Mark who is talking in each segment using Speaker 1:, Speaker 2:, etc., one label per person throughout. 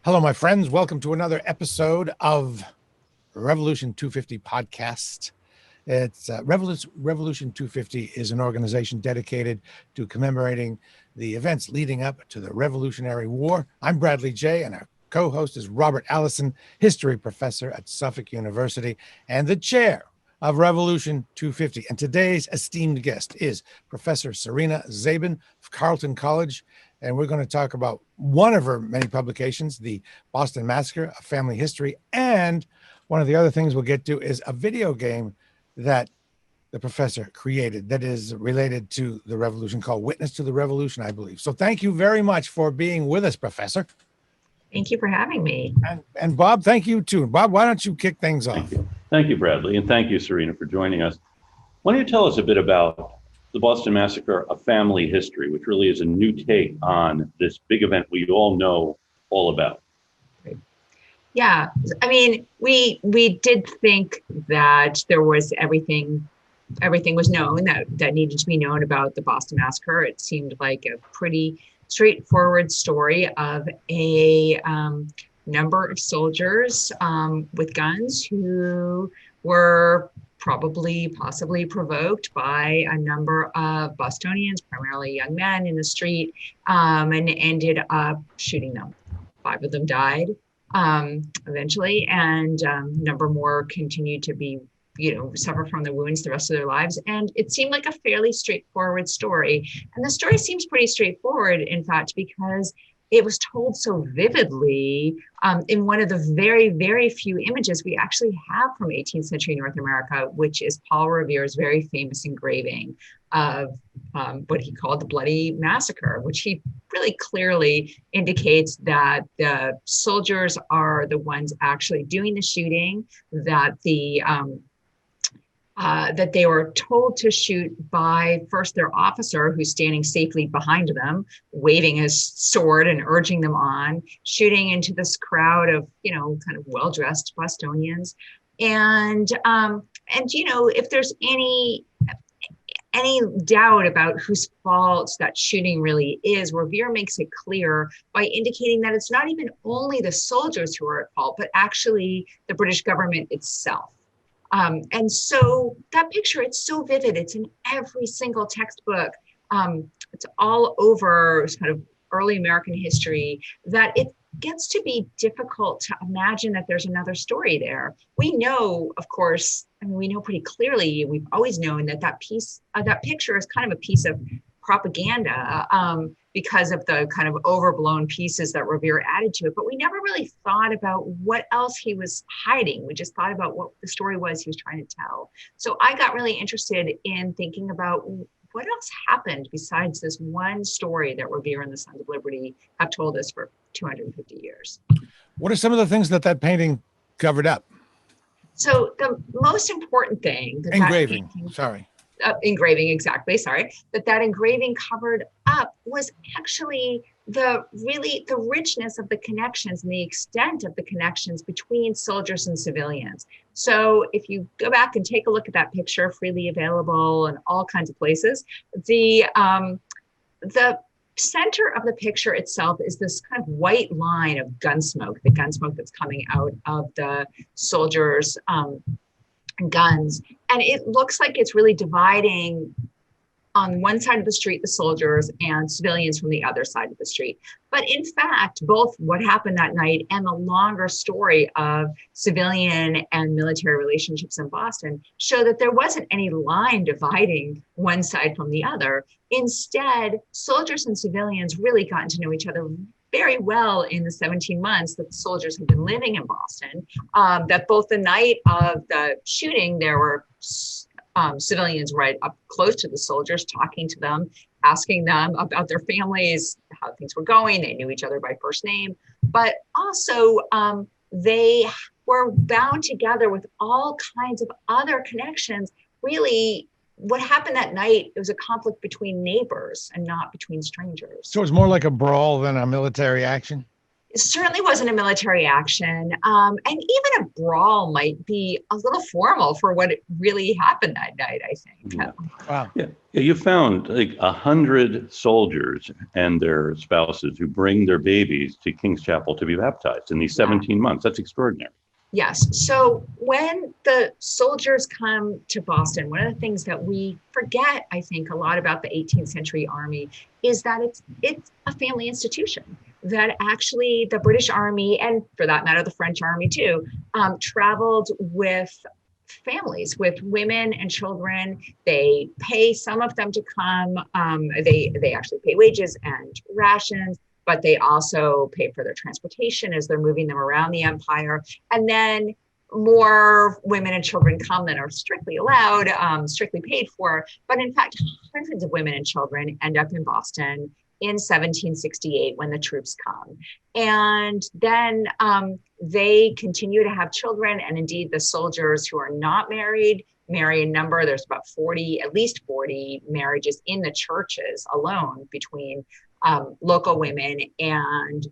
Speaker 1: Hello, my friends. Welcome to another episode of Revolution 250 podcast. It's Revolution 250 is an organization dedicated to commemorating the events leading up to the Revolutionary War. I'm Bradley Jay, and our co-host is Robert Allison, history professor at Suffolk University and the chair of Revolution 250. And today's esteemed guest is Professor Serena Zabin of Carleton College. And we're going to talk about one of her many publications, the Boston Massacre, A Family History. And one of the other things we'll get to is a video game that the professor created that is related to the revolution called Witness to the Revolution, I believe. So thank you very much for being with us, Professor.
Speaker 2: Thank you for having me.
Speaker 1: And Bob, thank you too. Bob, why don't you kick things off?
Speaker 3: Thank you, Bradley. And thank you, Serena, for joining us. Why don't you tell us a bit about the Boston Massacre, A Family History, which really is a new take on this big event we all know all about.
Speaker 2: Yeah, I mean, we did think that there was everything was known that needed to be known about the Boston Massacre. It seemed like a pretty straightforward story of a number of soldiers with guns who were possibly provoked by a number of Bostonians, primarily young men in the street, and ended up shooting them. 5 of them died eventually, and a number more continued to be, suffer from the wounds the rest of their lives. And it seemed like a fairly straightforward story. And the story seems pretty straightforward, in fact, because it was told so vividly in one of the very, very few images we actually have from 18th century North America, which is Paul Revere's very famous engraving of what he called the Bloody Massacre, which he really clearly indicates that the soldiers are the ones actually doing the shooting, that that they were told to shoot by first their officer, who's standing safely behind them, waving his sword and urging them on, shooting into this crowd of, kind of well-dressed Bostonians. And if there's any doubt about whose fault that shooting really is, Revere makes it clear by indicating that it's not even only the soldiers who are at fault, but actually the British government itself. And so that picture, it's so vivid. It's in every single textbook. It's all over kind of early American history, that it gets to be difficult to imagine that there's another story there. We know, of course, we know pretty clearly, we've always known that that picture is kind of a piece of propaganda because of the kind of overblown pieces that Revere added to it. But we never really thought about what else he was hiding. We just thought about what the story was he was trying to tell. So I got really interested in thinking about what else happened besides this one story that Revere and the Sons of Liberty have told us for 250 years.
Speaker 1: What are some of the things that painting covered up?
Speaker 2: So the most important thing
Speaker 1: engraving,
Speaker 2: exactly, sorry, that engraving covered up was actually the richness of the connections and the extent of the connections between soldiers and civilians. So if you go back and take a look at that picture, freely available in all kinds of places, the center of the picture itself is this kind of white line of gunsmoke, the gunsmoke that's coming out of the soldiers' guns. And it looks like it's really dividing on one side of the street, the soldiers, and civilians from the other side of the street. But in fact, both what happened that night and the longer story of civilian and military relationships in Boston show that there wasn't any line dividing one side from the other. Instead, soldiers and civilians really gotten to know each other very well in the 17 months that the soldiers had been living in Boston, that both the night of the shooting, there were civilians right up close to the soldiers, talking to them, asking them about their families, how things were going. They knew each other by first name, but also they were bound together with all kinds of other connections. Really, what happened that night, it was a conflict between neighbors and not between strangers.
Speaker 1: So it's more like a brawl than a military action?
Speaker 2: certainly wasn't a military action. And even a brawl might be a little formal for what really happened that night, I think.
Speaker 3: Yeah.
Speaker 1: Wow.
Speaker 3: Yeah, you found like 100 soldiers and their spouses who bring their babies to King's Chapel to be baptized in these 17 months. That's extraordinary.
Speaker 2: Yes. So when the soldiers come to Boston, one of the things that we forget, I think, a lot about the 18th century army is that it's a family institution. That actually the British Army, and for that matter, the French Army too, traveled with families, with women and children. They pay some of them to come. They actually pay wages and rations, but they also pay for their transportation as they're moving them around the empire. And then more women and children come than are strictly allowed, strictly paid for. But in fact, hundreds of women and children end up in Boston in 1768 when the troops come. And then they continue to have children. And indeed, the soldiers who are not married marry in number. There's about 40, at least 40 marriages in the churches alone between local women and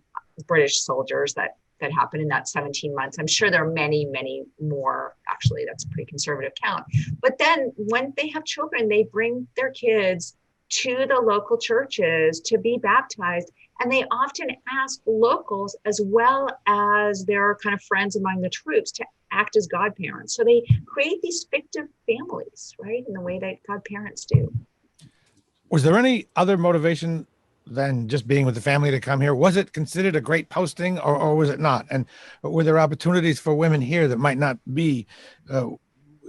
Speaker 2: British soldiers that happened in that 17 months. I'm sure there are many, many more. Actually, that's a pretty conservative count. But then when they have children, they bring their kids to the local churches to be baptized. And they often ask locals as well as their kind of friends among the troops to act as godparents. So they create these fictive families, right? In the way that godparents do.
Speaker 1: Was there any other motivation than just being with the family to come here? Was it considered a great posting or was it not? And were there opportunities for women here that might not be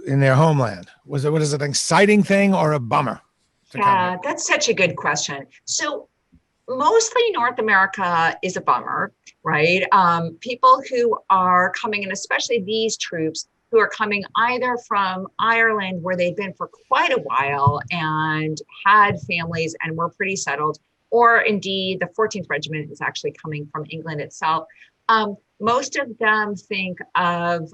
Speaker 1: in their homeland? Was it an exciting thing or a bummer?
Speaker 2: Yeah, that's such a good question. So mostly North America is a bummer, right? People who are coming, and especially these troops who are coming either from Ireland, where they've been for quite a while and had families and were pretty settled, or indeed the 14th Regiment is actually coming from England itself. Most of them think of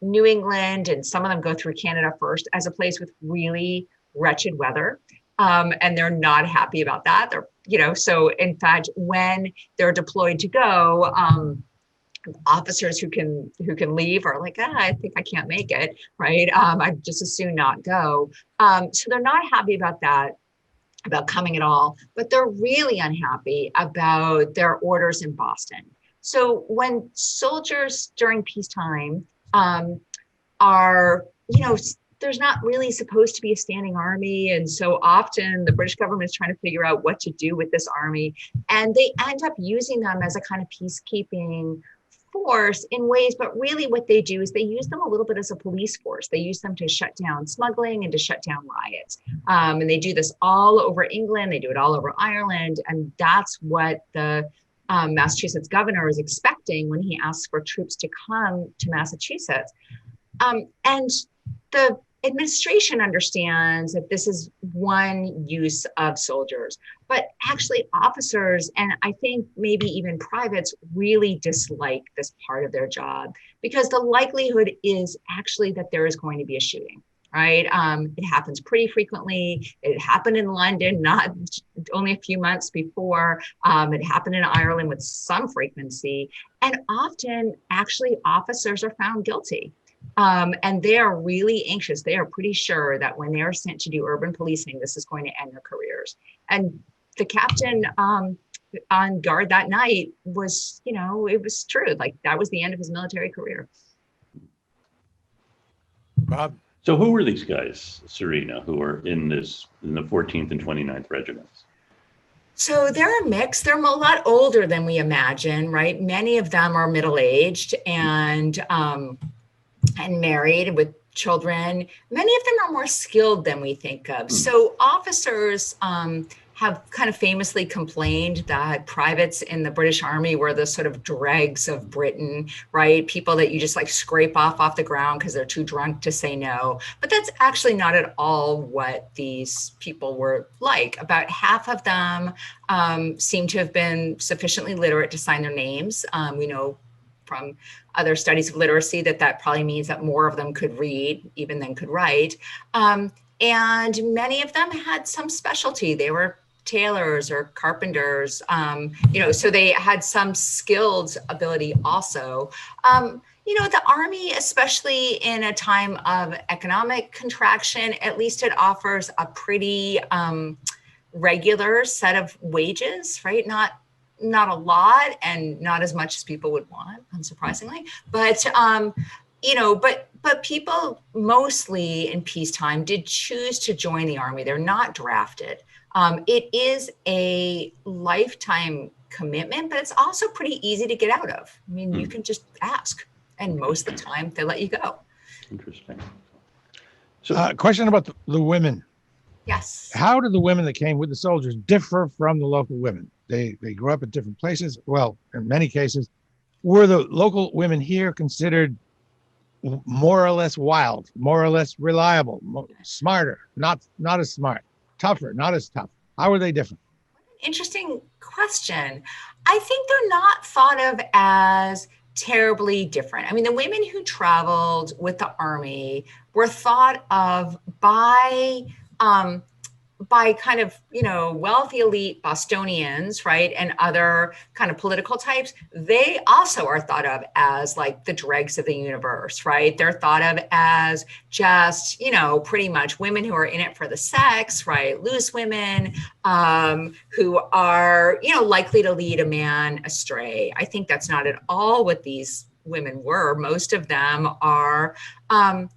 Speaker 2: New England, and some of them go through Canada first, as a place with really wretched weather. And they're not happy about that. So in fact, when they're deployed to go, officers who can leave are like, I think I can't make it, right? I'd just as soon not go. So they're not happy about that, about coming at all, but they're really unhappy about their orders in Boston. So when soldiers during peacetime are, there's not really supposed to be a standing army. And so often the British government is trying to figure out what to do with this army. And they end up using them as a kind of peacekeeping force in ways, but really what they do is they use them a little bit as a police force. They use them to shut down smuggling and to shut down riots. And they do this all over England. They do it all over Ireland. And that's what the Massachusetts governor is expecting when he asks for troops to come to Massachusetts. And the administration understands that this is one use of soldiers, but actually officers, and I think maybe even privates, really dislike this part of their job because the likelihood is actually that there is going to be a shooting, right? It happens pretty frequently. It happened in London, not only a few months before. It happened in Ireland with some frequency. And often, actually, officers are found guilty. And they are really anxious. They are pretty sure that when they are sent to do urban policing, this is going to end their careers. And the captain on guard that night was, it was true. Like that was the end of his military career.
Speaker 1: Bob?
Speaker 3: So who were these guys, Serena, who were in the 14th and 29th regiments?
Speaker 2: So they're a mix. They're a lot older than we imagine, right? Many of them are middle-aged and married with children. Many of them are more skilled than we think of. So officers have kind of famously complained that privates in the British Army were the sort of dregs of Britain, right? People that you just like scrape off the ground because they're too drunk to say no. But that's actually not at all what these people were like. About half of them seem to have been sufficiently literate to sign their names. We know from other studies of literacy that probably means that more of them could read even than could write. And many of them had some specialty. They were tailors or carpenters, so they had some skilled ability also. The Army, especially in a time of economic contraction, at least it offers a pretty regular set of wages, right? Not a lot and not as much as people would want, unsurprisingly, but people mostly in peacetime did choose to join the Army. They're not drafted. It is a lifetime commitment, but it's also pretty easy to get out of. I mean, you can just ask, and most of the time they let you go.
Speaker 3: Interesting. So,
Speaker 1: question about the women.
Speaker 2: Yes.
Speaker 1: How do the women that came with the soldiers differ from the local women? They grew up at different places. Well, in many cases, were the local women here considered more or less wild, more or less reliable, smarter, not as smart, tougher, not as tough? How are they different?
Speaker 2: Interesting question. I think they're not thought of as terribly different. I mean, the women who traveled with the Army were thought of by kind of, wealthy elite Bostonians, right? And other kind of political types. They also are thought of as like the dregs of the universe, right? They're thought of as just, pretty much women who are in it for the sex, right? Loose women who are, likely to lead a man astray. I think that's not at all what these women were. Most of them are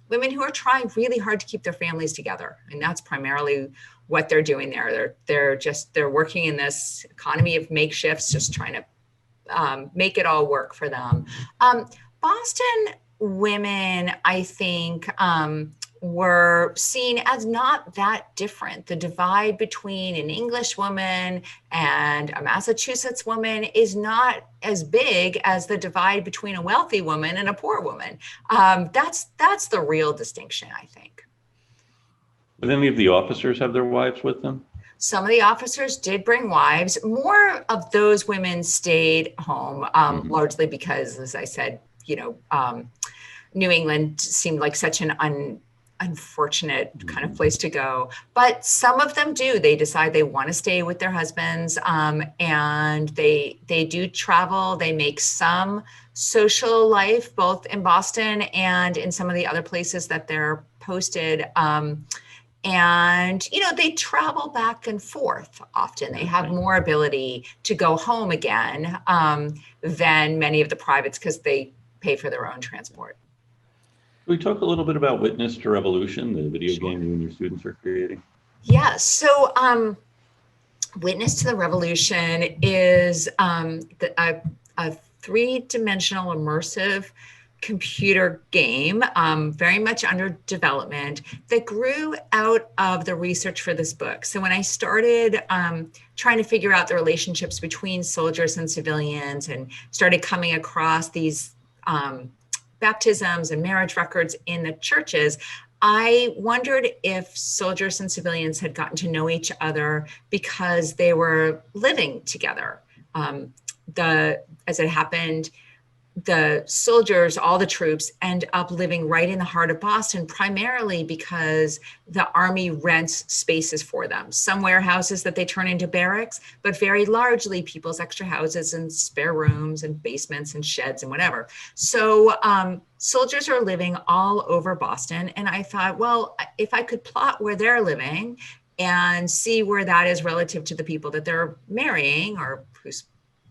Speaker 2: women who are trying really hard to keep their families together. And that's primarily what they're doing there. They're working in this economy of makeshifts, just trying to make it all work for them. Boston women, I think, were seen as not that different. The divide between an English woman and a Massachusetts woman is not as big as the divide between a wealthy woman and a poor woman. That's the real distinction, I think.
Speaker 3: Did any of the officers have their wives with them?
Speaker 2: Some of the officers did bring wives. More of those women stayed home, largely because, as I said, New England seemed like such an unfortunate kind of place to go. But some of them do. They decide they want to stay with their husbands, and they do travel. They make some social life, both in Boston and in some of the other places that they're posted. And, they travel back and forth often. They have more ability to go home again than many of the privates because they pay for their own transport.
Speaker 3: Can we talk a little bit about Witness to Revolution, the video game you and your students are creating?
Speaker 2: Yeah, so Witness to the Revolution is a three-dimensional immersive computer game, very much under development, that grew out of the research for this book. So when I started trying to figure out the relationships between soldiers and civilians and started coming across these baptisms and marriage records in the churches, I wondered if soldiers and civilians had gotten to know each other because they were living together. As it happened, the soldiers, all the troops, end up living right in the heart of Boston, primarily because the Army rents spaces for them. Some warehouses that they turn into barracks, but very largely people's extra houses and spare rooms and basements and sheds and whatever. So soldiers are living all over Boston. And I thought, well, if I could plot where they're living and see where that is relative to the people that they're marrying or whose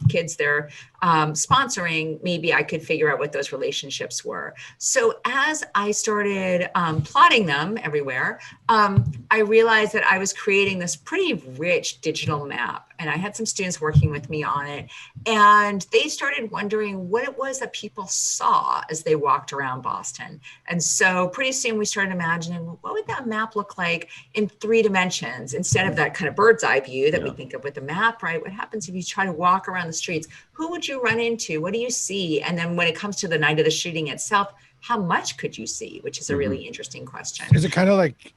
Speaker 2: kids they're sponsoring, maybe I could figure out what those relationships were. So as I started plotting them everywhere, I realized that I was creating this pretty rich digital map. And I had some students working with me on it. And they started wondering what it was that people saw as they walked around Boston. And so pretty soon we started imagining, well, what would that map look like in 3 dimensions instead of that kind of bird's eye view that we think of with the map, right? What happens if you try to walk around the streets? Who would you run into? What do you see? And then when it comes to the night of the shooting itself, how much could you see? Which is a really interesting question.
Speaker 1: Is it kind of like,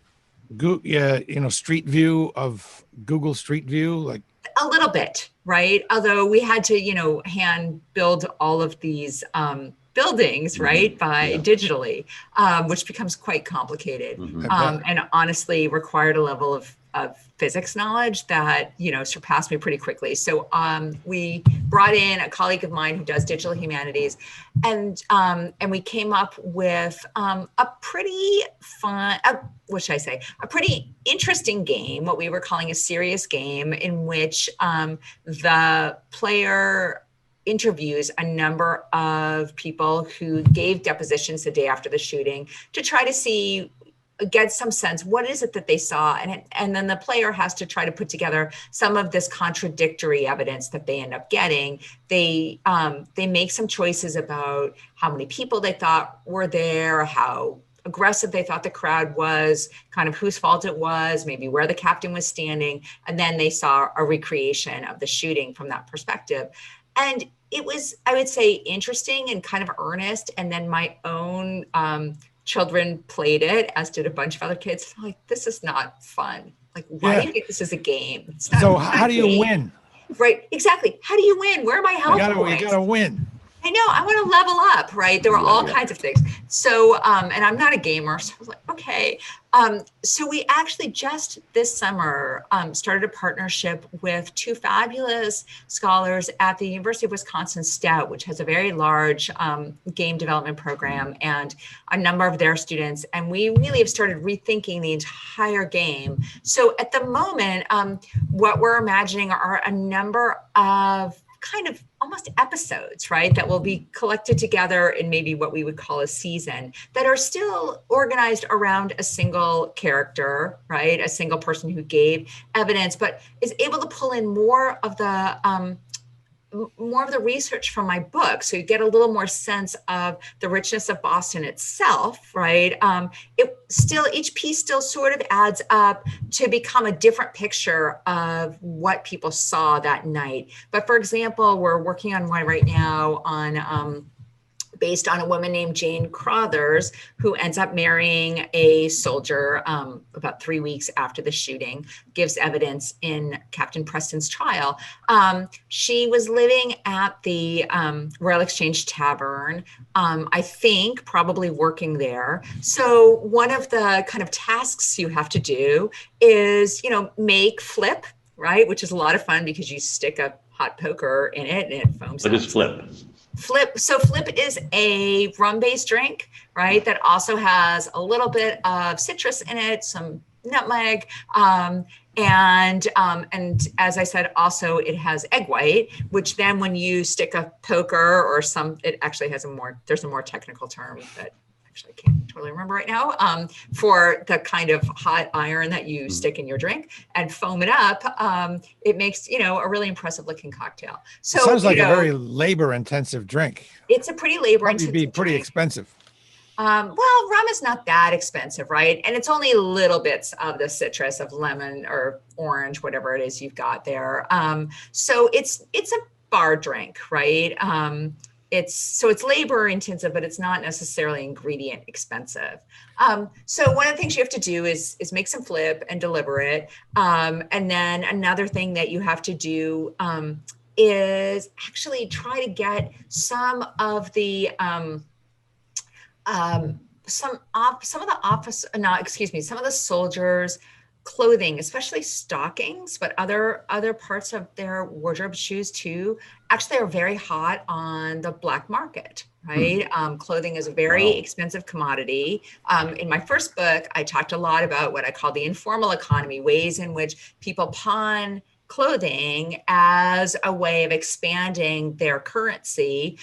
Speaker 1: Street View of Google Street View? Like
Speaker 2: a little bit, right? Although we had to, hand build all of these buildings, right, digitally, which becomes quite complicated, and honestly required a level of of physics knowledge that, surpassed me pretty quickly. So we brought in a colleague of mine who does digital humanities, and we came up with a pretty fun, what should I say, a pretty interesting game, what we were calling a serious game, in which the player interviews a number of people who gave depositions the day after the shooting to try to get some sense, what is it that they saw? And then the player has to try to put together some of this contradictory evidence that they end up getting. They make some choices about how many people they thought were there, how aggressive they thought the crowd was, kind of whose fault it was, maybe where the captain was standing. And then they saw a recreation of the shooting from that perspective. And it was, I would say, interesting and kind of earnest. And then my own children played it, as did a bunch of other kids. I'm like, this is not fun. Like, why do you think this is a game? It's not,
Speaker 1: so how do you win?
Speaker 2: Right, exactly. How do you win? Where are my health points?
Speaker 1: You gotta win.
Speaker 2: I know, I want to level up, right? There were all kinds of things. So, and I'm not a gamer, so I was like, okay. So we actually just this summer started a partnership with two fabulous scholars at the University of Wisconsin Stout, which has a very large game development program, and a number of their students. And we really have started rethinking the entire game. So at the moment, what we're imagining are a number of kind of almost episodes, right, that will be collected together in maybe what we would call a season, that are still organized around a single character, right, a single person who gave evidence, but is able to pull in more of the research from my book. So you get a little more sense of the richness of Boston itself, right? Each piece still sort of adds up to become a different picture of what people saw that night. But for example, we're working on one right now based on a woman named Jane Crothers, who ends up marrying a soldier about 3 weeks after the shooting, gives evidence in Captain Preston's trial. She was living at the Royal Exchange Tavern, I think probably working there. So one of the kind of tasks you have to do is, make flip, right? Which is a lot of fun because you stick a hot poker in it and it foams up.
Speaker 3: What is flip?
Speaker 2: So flip is a rum-based drink, right? That also has a little bit of citrus in it, some nutmeg, and as I said, also it has egg white, which then when you stick a poker or it actually has there's a more technical term that actually I can't totally remember right now, for the kind of hot iron that you stick in your drink and foam it up, it makes, a really impressive looking cocktail. So
Speaker 1: sounds like a very labor intensive drink.
Speaker 2: It's a pretty labor intensive
Speaker 1: Probably be pretty
Speaker 2: drink.
Speaker 1: Expensive.
Speaker 2: Well, rum is not that expensive, right? And it's only little bits of the citrus of lemon or orange, whatever it is you've got there. So it's a bar drink, right? It's labor intensive, but it's not necessarily ingredient expensive. So one of the things you have to do is make some flip and deliver it. And then another thing that you have to do is actually try to get some of the some of the soldiers' clothing, especially stockings, but other parts of their wardrobe, shoes too, actually are very hot on the black market, right? Clothing is a very expensive commodity. In my first book, I talked a lot about what I call the informal economy, ways in which people pawn clothing as a way of expanding their currency.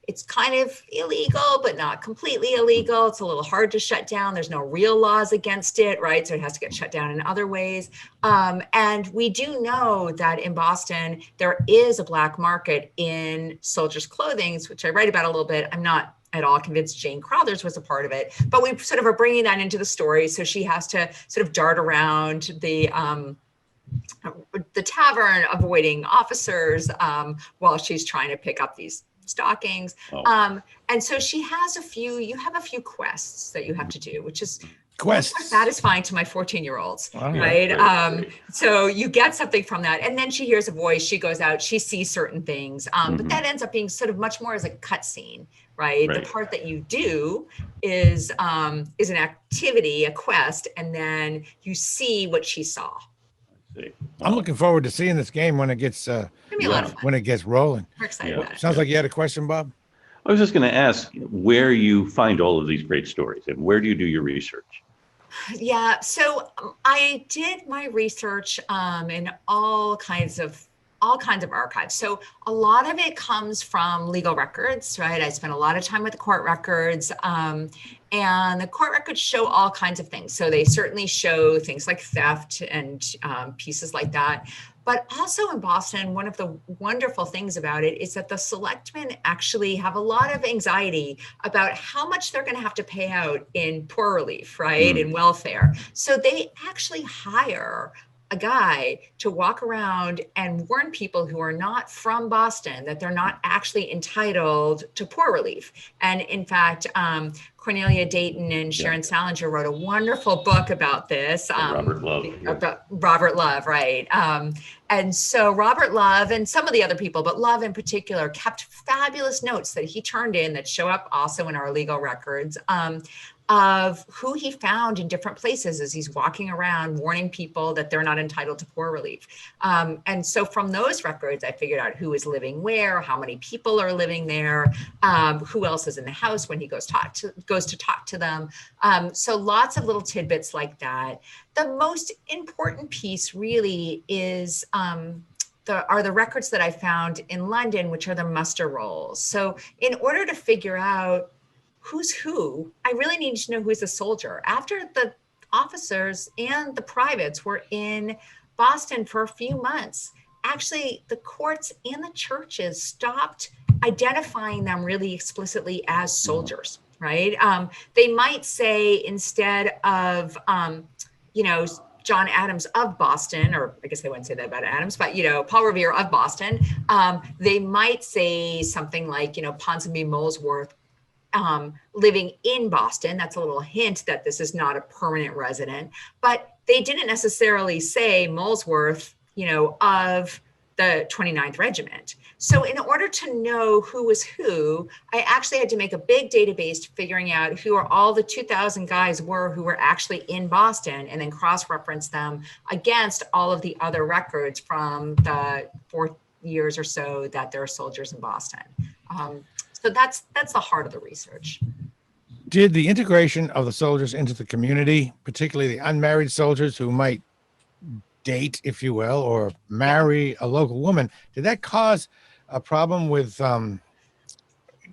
Speaker 2: It's kind of illegal, but not completely illegal. It's a little hard to shut down. There's no real laws against it, right? So it has to get shut down in other ways. And we do know that in Boston, there is a black market in soldiers' clothing, which I write about a little bit. I'm not at all convinced Jane Crothers was a part of it, but we sort of are bringing that into the story. So she has to sort of dart around the tavern, avoiding officers while she's trying to pick up these stockings. And so she has you have a few quests that you have to do, which is
Speaker 1: Quests.
Speaker 2: Satisfying to my 14-year-olds,
Speaker 1: Wow.
Speaker 2: right?
Speaker 3: Right.
Speaker 2: So you get something from that, and then she hears a voice, she goes out, she sees certain things, but that ends up being sort of much more as a cutscene, right? The
Speaker 3: Right.
Speaker 2: part that you do is an activity, a quest, and then you see what she saw.
Speaker 3: See.
Speaker 1: I'm
Speaker 3: Wow.
Speaker 1: looking forward to seeing this game when it gets
Speaker 2: It's gonna be a lot of fun.
Speaker 1: when it gets rolling.
Speaker 2: We're excited
Speaker 3: Yeah.
Speaker 2: about it.
Speaker 1: Sounds like you had a question, Bob.
Speaker 3: I was just going to ask where you find all of these great stories and where do you do your research?
Speaker 2: Yeah, so I did my research in all kinds of archives. So a lot of it comes from legal records, right? I spent a lot of time with the court records, and the court records show all kinds of things. So they certainly show things like theft and pieces like that. But also in Boston, one of the wonderful things about it is that the selectmen actually have a lot of anxiety about how much they're going to have to pay out in poor relief, right? In welfare. So they actually hire a guy to walk around and warn people who are not from Boston that they're not actually entitled to poor relief. And in fact, Cornelia Dayton and Sharon Salinger wrote a wonderful book about this.
Speaker 3: Robert Love.
Speaker 2: About Robert Love, right. And so Robert Love and some of the other people, but Love in particular, kept fabulous notes that he turned in that show up also in our legal records, of who he found in different places as he's walking around warning people that they're not entitled to poor relief. And so from those records, I figured out who is living where, how many people are living there, who else is in the house when he goes to talk to them. So lots of little tidbits like that. The most important piece really is are the records that I found in London, which are the muster rolls. So in order to figure out who's who, I really needed to know who's a soldier. After the officers and the privates were in Boston for a few months, actually the courts and the churches stopped identifying them really explicitly as soldiers, right? They might say instead of, John Adams of Boston, or I guess they wouldn't say that about Adams, but, Paul Revere of Boston, they might say something like, Ponsonby Molesworth living in Boston. That's a little hint that this is not a permanent resident, but they didn't necessarily say Molesworth, of the 29th Regiment. So in order to know who was who, I actually had to make a big database figuring out who are all the 2,000 guys who were actually in Boston, and then cross-reference them against all of the other records from the 4 years or so that there are soldiers in Boston. So that's the heart of the research.
Speaker 1: Did the integration of the soldiers into the community, particularly the unmarried soldiers who might date, if you will, or marry a local woman, did that cause a problem with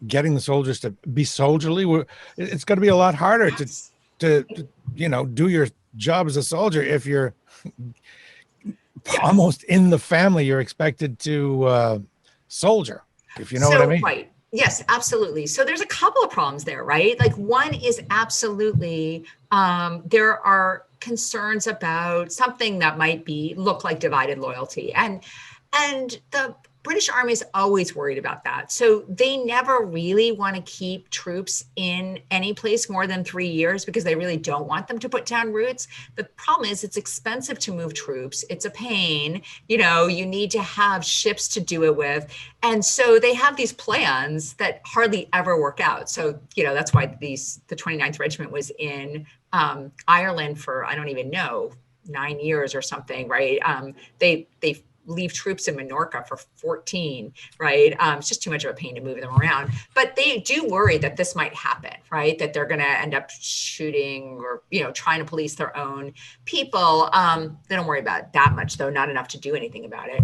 Speaker 1: getting the soldiers to be soldierly? It's going to be a lot harder to do your job as a soldier if you're almost in the family. You're expected to soldier, if you know what I mean.
Speaker 2: Right. Yes, absolutely. So there's a couple of problems there, right? Like one is absolutely, there are concerns about something that might look like divided loyalty. And the British Army is always worried about that. So they never really want to keep troops in any place more than 3 years because they really don't want them to put down roots. The problem is it's expensive to move troops. It's a pain. You need to have ships to do it with. And so they have these plans that hardly ever work out. So, that's why the 29th Regiment was in Ireland for, I don't even know, 9 years or something, right? They leave troops in Minorca for 14, right? It's just too much of a pain to move them around. But they do worry that this might happen, right? That they're going to end up shooting or, trying to police their own people. They don't worry about it that much, though, not enough to do anything about it.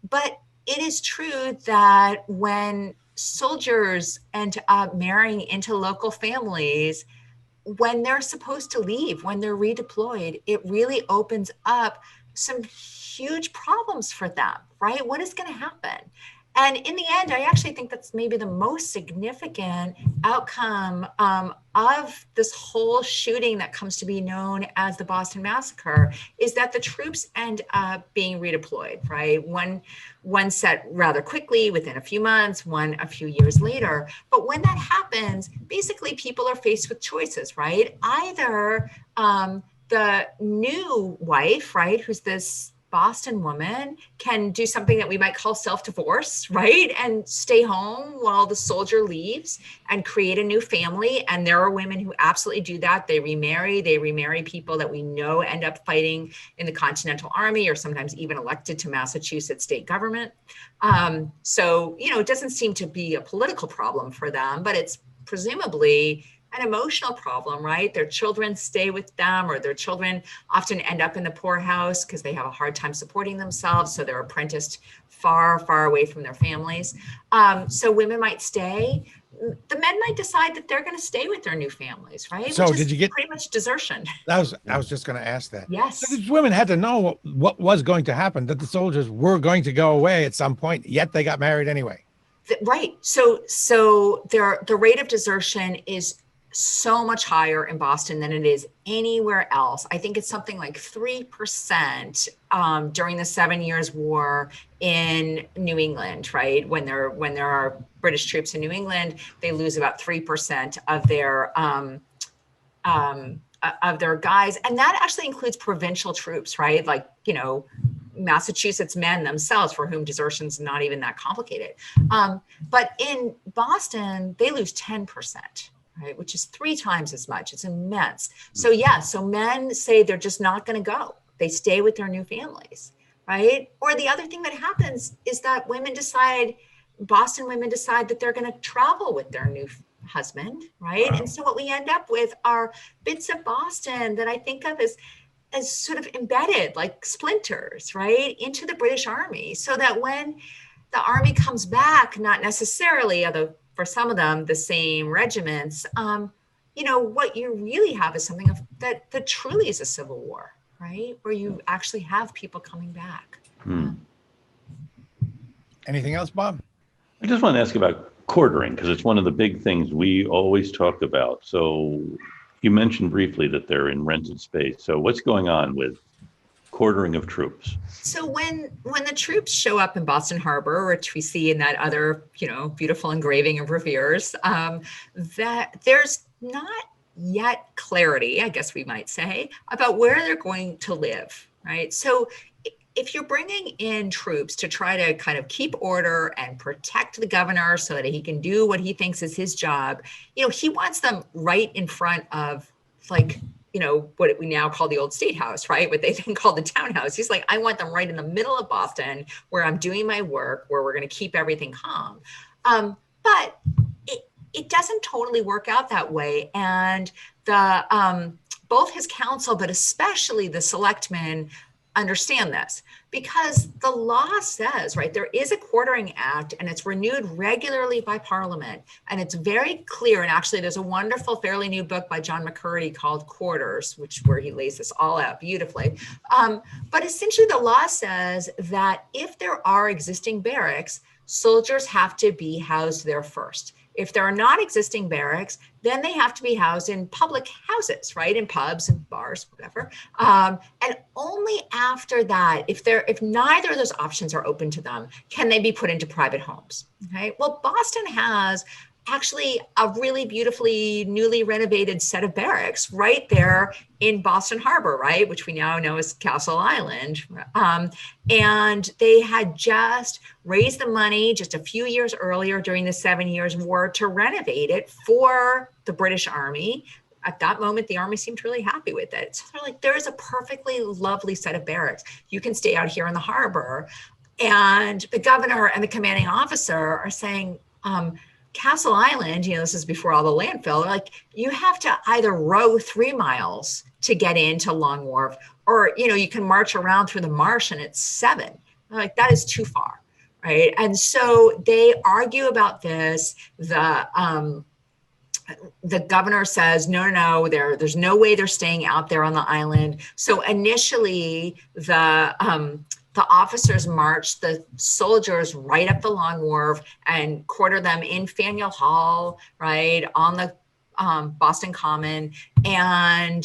Speaker 2: But it is true that when soldiers end up marrying into local families, when they're supposed to leave, when they're redeployed, it really opens up some huge problems for them, right? What is going to happen? And in the end, I actually think that's maybe the most significant outcome of this whole shooting that comes to be known as the Boston Massacre, is that the troops end up being redeployed, right? One set rather quickly within a few months, one a few years later. But when that happens, basically people are faced with choices, right? Either the new wife, right, who's this Boston woman, can do something that we might call self-divorce, right? And stay home while the soldier leaves and create a new family. And there are women who absolutely do that. They remarry people that we know end up fighting in the Continental Army or sometimes even elected to Massachusetts state government. So, it doesn't seem to be a political problem for them, but it's presumably an emotional problem, right? Their children stay with them, or their children often end up in the poorhouse because they have a hard time supporting themselves. So they're apprenticed far, far away from their families. So women might stay. The men might decide that they're going to stay with their new families, right?
Speaker 1: So
Speaker 2: Which is
Speaker 1: did you get
Speaker 2: pretty much desertion?
Speaker 1: I was just going to ask that.
Speaker 2: Yes.
Speaker 1: So these women had to know what was going to happen, that the soldiers were going to go away at some point, yet they got married anyway.
Speaker 2: Right. So the rate of desertion is so much higher in Boston than it is anywhere else. I think it's something like 3% during the 7 Years' War in New England, right? When there are British troops in New England, they lose about 3% of their guys, and that actually includes provincial troops, right? Like Massachusetts men themselves, for whom desertion's not even that complicated. But in Boston, they lose 10%. Right, which is 3 times as much. It's immense. So so men say they're just not going to go. They stay with their new families, right? Or the other thing that happens is that Boston women decide that they're going to travel with their new husband, right? Wow. And so what we end up with are bits of Boston that I think of as sort of embedded, like splinters, right, into the British Army, so that when the Army comes back, not necessarily, although for some of them, the same regiments, what you really have is something that truly is a civil war, right? Where you actually have people coming back.
Speaker 1: Anything else, Bob?
Speaker 3: I just want to ask about quartering, because it's one of the big things we always talk about. So you mentioned briefly that they're in rented space. So what's going on with quartering of troops?
Speaker 2: So when the troops show up in Boston Harbor, which we see in that other, beautiful engraving of Revere's, that there's not yet clarity, I guess we might say, about where they're going to live, right? So if you're bringing in troops to try to kind of keep order and protect the governor so that he can do what he thinks is his job, he wants them right in front of, like, what we now call the old State House, right? What they then call the townhouse. He's like, I want them right in the middle of Boston where I'm doing my work, where we're going to keep everything calm. But it doesn't totally work out that way. And both his council, but especially the selectmen, understand this, because the law says, right, there is a quartering act and it's renewed regularly by Parliament. And it's very clear. And actually, there's a wonderful, fairly new book by John McCurdy called Quarters, where he lays this all out beautifully. But essentially, the law says that if there are existing barracks, soldiers have to be housed there first. If there are not existing barracks, then they have to be housed in public houses, right? In pubs and bars, whatever. And only after that, if neither of those options are open to them, can they be put into private homes. Okay. Well, Boston has actually a really beautifully newly renovated set of barracks right there in Boston Harbor, right, which we now know as Castle Island. And they had just raised the money just a few years earlier during the 7 Years' War to renovate it for the British Army. At that moment, the Army seemed really happy with it. So they're like, there's a perfectly lovely set of barracks. You can stay out here in the harbor. And the governor and the commanding officer are saying, Castle Island, this is before all the landfill, like, you have to either row 3 miles to get into Long Wharf, or, you can march around through the marsh and it's 7. Like, that is too far, right? And so they argue about this. The governor says, no, there's no way they're staying out there on the island. So initially, the the officers marched the soldiers right up the Long Wharf and quartered them in Faneuil Hall, right on the Boston Common, and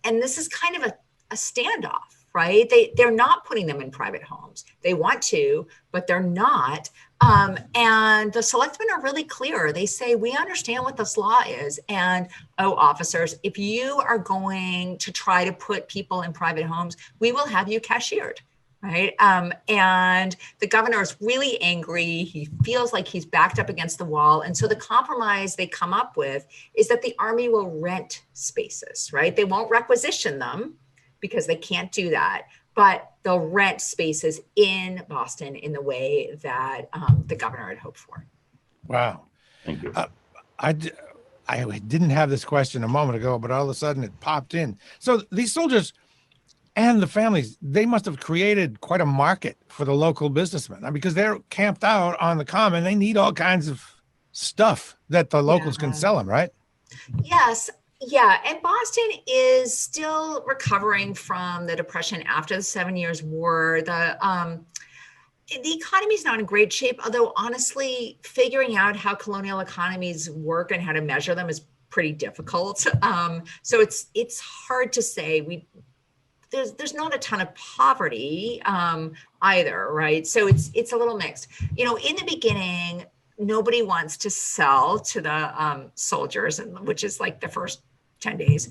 Speaker 2: this is kind of a standoff, right? They're not putting them in private homes. They want to, but they're not. And the selectmen are really clear. They say, we understand what this law is. And, oh, officers, if you are going to try to put people in private homes, we will have you cashiered. Right. And the governor is really angry. He feels like he's backed up against the wall. And so the compromise they come up with is that the Army will rent spaces, right? They won't requisition them because they can't do that, but they'll rent spaces in Boston in the way that the governor had hoped for.
Speaker 1: Wow.
Speaker 3: Thank you.
Speaker 1: I didn't have this question a moment ago, but all of a sudden it popped in. So these soldiers and the families, they must have created quite a market for the local businessmen because they're camped out on the common. They need all kinds of stuff that the locals can sell them, right?
Speaker 2: Yes. Yeah. And Boston is still recovering from the Depression after the 7 Years' War. The economy is not in great shape, although honestly, figuring out how colonial economies work and how to measure them is pretty difficult. So it's hard to say. There's not a ton of poverty either, right? So it's a little mixed. You know, in the beginning, nobody wants to sell to the soldiers, which is like the first 10 days.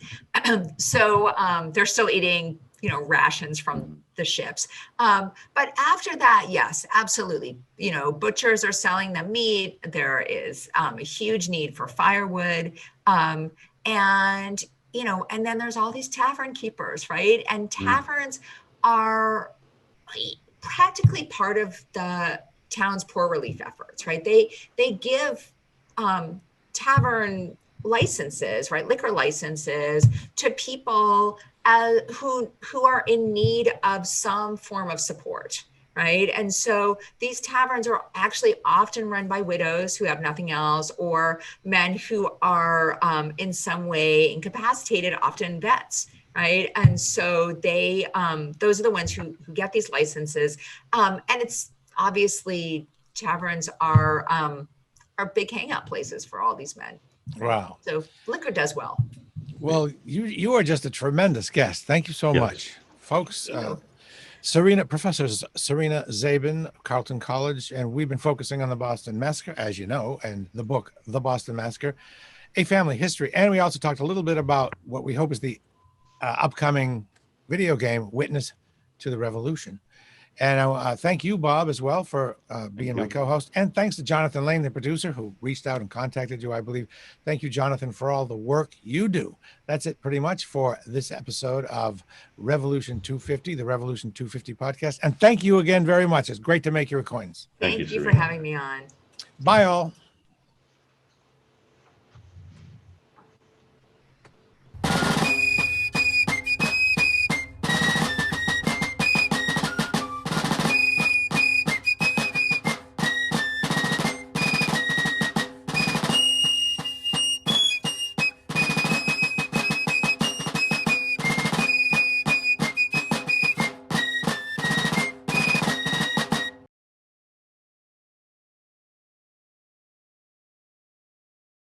Speaker 2: So they're still eating, you know, rations from the ships. But after that, yes, absolutely. You know, butchers are selling them meat. There is a huge need for firewood. And you know, and then there's all these tavern keepers, right? And taverns are practically part of the town's poor relief efforts, right? They give tavern licenses, right, liquor licenses to people who are in need of some form of support. Right. And so these taverns are actually often run by widows who have nothing else, or men who are in some way incapacitated, often vets. Right. And so they those are the ones who get these licenses. And it's obviously taverns are big hangout places for all these men. Right?
Speaker 1: Wow.
Speaker 2: So liquor does well.
Speaker 1: Well, you are just a tremendous guest. Thank you so much, folks. Professor Serena Zabin of Carleton College, and we've been focusing on the Boston Massacre, as you know, and the book, The Boston Massacre, A Family History. And we also talked a little bit about what we hope is the upcoming video game, Witness to the Revolution. And thank you, Bob, as well, for being my co-host. And thanks to Jonathan Lane, the producer, who reached out and contacted you, I believe. Thank you, Jonathan, for all the work you do. That's it pretty much for this episode of Revolution 250, the Revolution 250 podcast. And thank you again very much. It's great to make your acquaintance.
Speaker 2: Thank you for having me on.
Speaker 1: Bye, all.